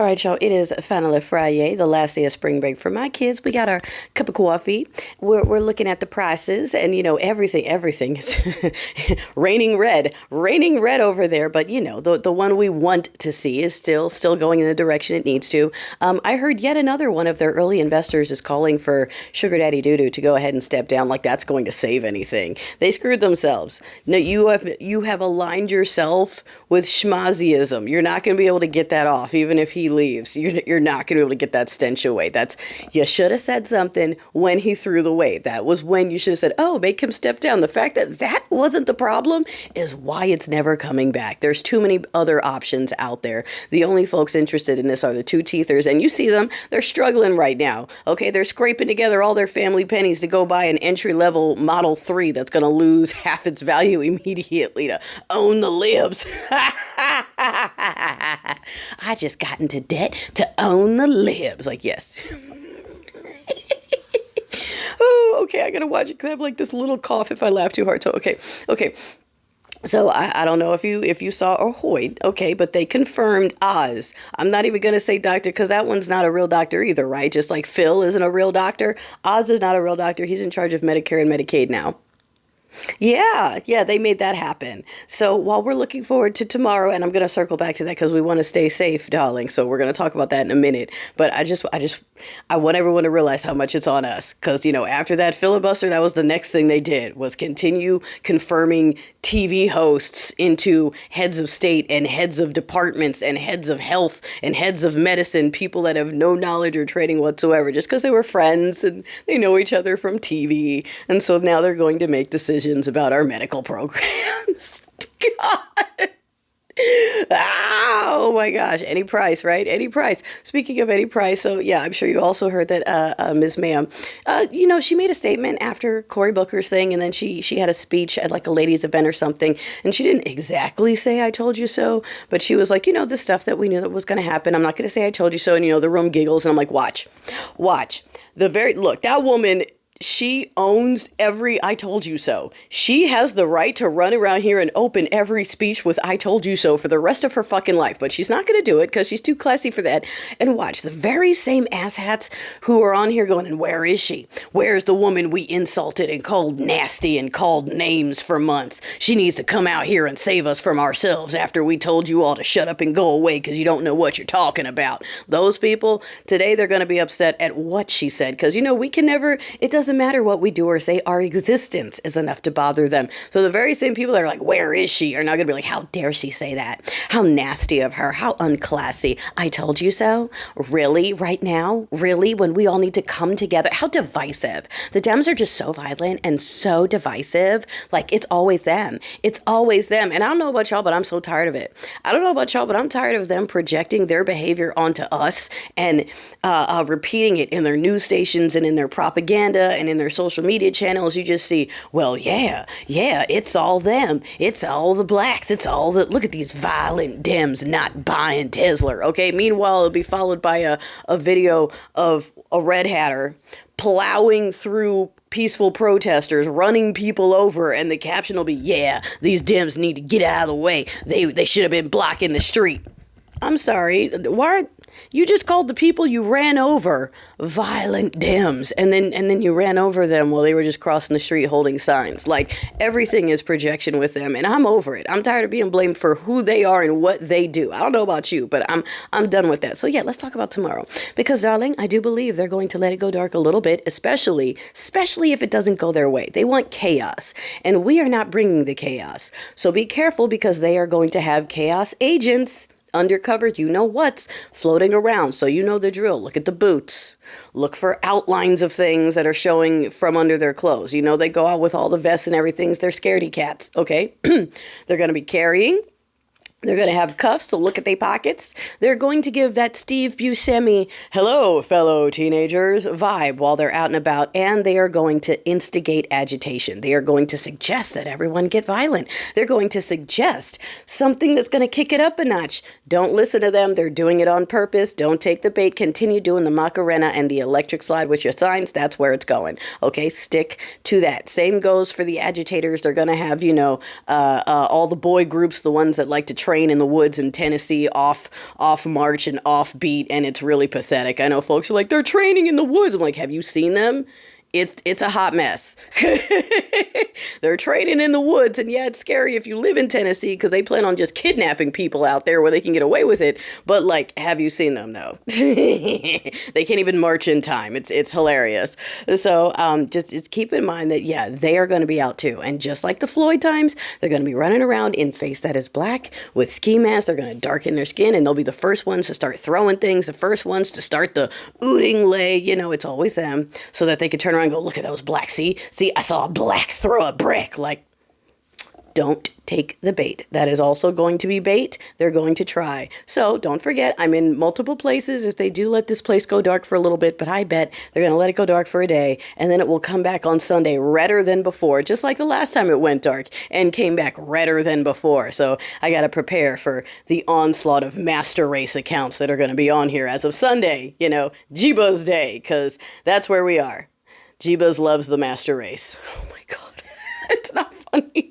All right, y'all. It is finally Friday, the last day of spring break for my kids. We got our cup of coffee. We're looking at the prices, and everything is raining red over there. But the one we want to see is still going in the direction it needs to. I heard yet another one of their early investors is calling for Sugar Daddy Doodoo to go ahead and step down, like that's going to save anything. They screwed themselves. No, you have aligned yourself with schmaziism. You're not going to be able to get that off, even if he leaves. You're not going to be able to get that stench away. You should have said something when he threw the wave. That was when you should have said, oh, make him step down. The fact that that wasn't the problem is why it's never coming back. There's too many other options out there. The only folks interested in this are the two teethers, and you see them. They're struggling right now. Okay, they're scraping together all their family pennies to go buy an entry-level Model 3 that's going to lose half its value immediately to own the libs. I just got into debt to own the libs. Like, yes. Oh, okay, I gotta watch it because I have like this little cough if I laugh too hard. So, okay. So I don't know if you saw or heard, okay, but they confirmed Oz. I'm not even going to say doctor because that one's not a real doctor either, right? Just like Phil isn't a real doctor. Oz is not a real doctor. He's in charge of Medicare and Medicaid now. Yeah, they made that happen. So while we're looking forward to tomorrow, and I'm going to circle back to that because we want to stay safe, darling. So we're going to talk about that in a minute. But I want everyone to realize how much it's on us because, after that filibuster, that was the next thing they did was continue confirming TV hosts into heads of state and heads of departments and heads of health and heads of medicine, people that have no knowledge or training whatsoever, just because they were friends and they know each other from TV. And so now they're going to make decisions about our medical programs. God. Oh my gosh, any price, right? Any price. Speaking of any price, so yeah, I'm sure you also heard that Ms. Ma'am, she made a statement after Cory Booker's thing, and then she had a speech at like a ladies' event or something, and she didn't exactly say "I told you so," but she was like, the stuff that we knew that was going to happen. I'm not going to say "I told you so," and the room giggles, and I'm like, watch. Look, that woman. She owns every "I told you so." She has the right to run around here and open every speech with "I told you so" for the rest of her fucking life. But she's not going to do it because she's too classy for that. And watch, the very same asshats who are on here going, and where is she? Where's the woman we insulted and called nasty and called names for months? She needs to come out here and save us from ourselves after we told you all to shut up and go away because you don't know what you're talking about. Those people, today they're going to be upset at what she said because, we can never, it doesn't matter what we do or say, our existence is enough to bother them. So the very same people that are like, where is she? Are now going to be like, how dare she say that? How nasty of her. How unclassy. I told you so? Really? Right now? Really? When we all need to come together? How divisive. The Dems are just so violent and so divisive. Like, it's always them. It's always them. And I don't know about y'all, but I'm so tired of it. I don't know about y'all, but I'm tired of them projecting their behavior onto us and repeating it in their news stations and in their propaganda and in their social media channels. You just see, well, yeah, it's all them. It's all the blacks. It's all look at these violent Dems not buying Tesla. Okay. Meanwhile, it'll be followed by a video of a red hatter plowing through peaceful protesters, running people over, and the caption will be, yeah, these Dems need to get out of the way. They should have been blocking the street. I'm sorry. Why? You just called the people you ran over violent Dems, and then you ran over them while they were just crossing the street holding signs. Like, everything is projection with them, and I'm over it. I'm tired of being blamed for who they are and what they do. I don't know about you, but I'm done with that. So yeah, let's talk about tomorrow. Because, darling, I do believe they're going to let it go dark a little bit, especially if it doesn't go their way. They want chaos, and we are not bringing the chaos. So be careful because they are going to have chaos agents undercover, what's floating around. So you know the drill. Look at the boots. Look for outlines of things that are showing from under their clothes. They go out with all the vests and everything. They're scaredy cats. Okay. They're going to be carrying. They're going to have cuffs to look at their pockets. They're going to give that Steve Buscemi, hello, fellow teenagers, vibe while they're out and about. And they are going to instigate agitation. They are going to suggest that everyone get violent. They're going to suggest something that's going to kick it up a notch. Don't listen to them. They're doing it on purpose. Don't take the bait. Continue doing the Macarena and the electric slide with your signs. That's where it's going. Okay, stick to that. Same goes for the agitators. They're going to have, all the boy groups, the ones that like to train in the woods in Tennessee off march and off beat, and it's really pathetic. I know folks are like, they're training in the woods. I'm like, have you seen them? It's a hot mess. They're training in the woods, and yeah, it's scary if you live in Tennessee because they plan on just kidnapping people out there where they can get away with it. But like, have you seen them though? They can't even march in time. It's hilarious. So just keep in mind that yeah, they are going to be out too, and just like the Floyd times, they're going to be running around in face that is black with ski masks. They're going to darken their skin, and they'll be the first ones to start throwing things, the first ones to start the ooting lay. You know, it's always them, so that they can turn around and go, look at those black. See, I saw a black throw a brick. Like, don't take the bait. That is also going to be bait. They're going to try. So don't forget, I'm in multiple places. If they do let this place go dark for a little bit, but I bet they're going to let it go dark for a day, and then it will come back on Sunday redder than before, just like the last time it went dark and came back redder than before. So I got to prepare for the onslaught of master race accounts that are going to be on here as of Sunday, you know, Jeebuzz Day, because that's where we are. Jeebuzz loves the master race. Oh my God. It's not funny.